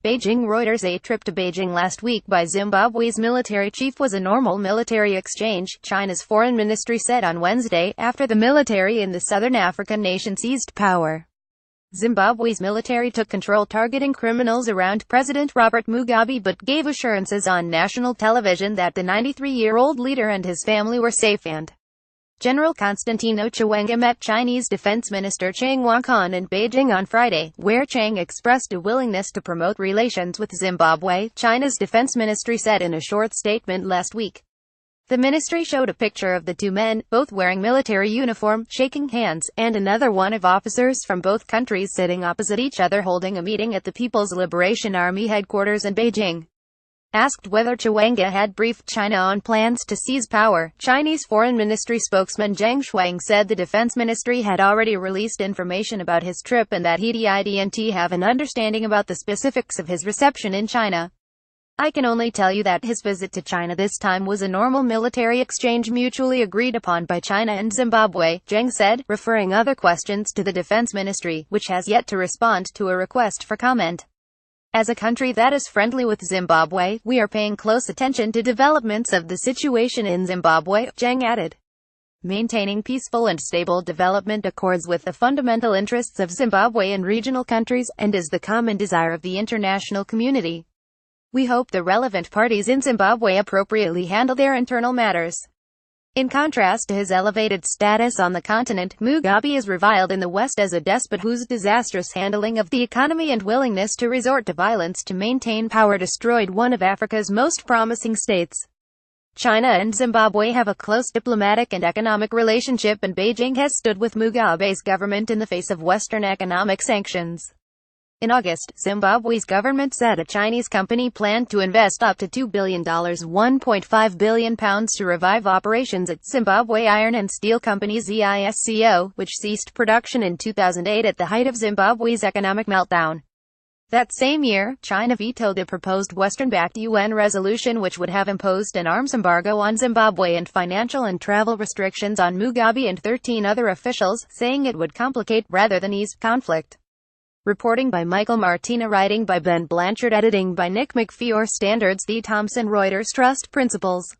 BEIJING Reuters A trip to Beijing last week by Zimbabwe's military chief was a normal military exchange, China's foreign ministry said on Wednesday, after the military in the southern African nation seized power. Zimbabwe's military took control, targeting criminals around President Robert Mugabe, but gave assurances on national television that the 93-year-old leader and his family were safe. And General Constantino Chiwenga met Chinese Defense Minister Chang Wanquan in Beijing on Friday, where Chang expressed a willingness to promote relations with Zimbabwe, China's defense ministry said in a short statement last week. The ministry showed a picture of the two men, both wearing military uniform, shaking hands, and another one of officers from both countries sitting opposite each other holding a meeting at the People's Liberation Army headquarters in Beijing. Asked whether Chiwenga had briefed China on plans to seize power, Chinese Foreign Ministry spokesman Zhang Shuang said the Defense Ministry had already released information about his trip and that he didn't have an understanding about the specifics of his reception in China. "I can only tell you that his visit to China this time was a normal military exchange mutually agreed upon by China and Zimbabwe," Zhang said, referring other questions to the Defense Ministry, which has yet to respond to a request for comment. "As a country that is friendly with Zimbabwe, we are paying close attention to developments of the situation in Zimbabwe," Chang added. "Maintaining peaceful and stable development accords with the fundamental interests of Zimbabwe and regional countries, and is the common desire of the international community. We hope the relevant parties in Zimbabwe appropriately handle their internal matters." In contrast to his elevated status on the continent, Mugabe is reviled in the West as a despot whose disastrous handling of the economy and willingness to resort to violence to maintain power destroyed one of Africa's most promising states. China and Zimbabwe have a close diplomatic and economic relationship, and Beijing has stood with Mugabe's government in the face of Western economic sanctions. In August, Zimbabwe's government said a Chinese company planned to invest up to $2 billion (£1.5 billion) to revive operations at Zimbabwe Iron and Steel Company ZISCO, which ceased production in 2008 at the height of Zimbabwe's economic meltdown. That same year, China vetoed a proposed Western-backed UN resolution which would have imposed an arms embargo on Zimbabwe and financial and travel restrictions on Mugabe and 13 other officials, saying it would complicate, rather than ease, conflict. Reporting by Michael Martina, writing by Ben Blanchard, editing by Nick McPhee. Standards: The Thomson Reuters Trust Principles.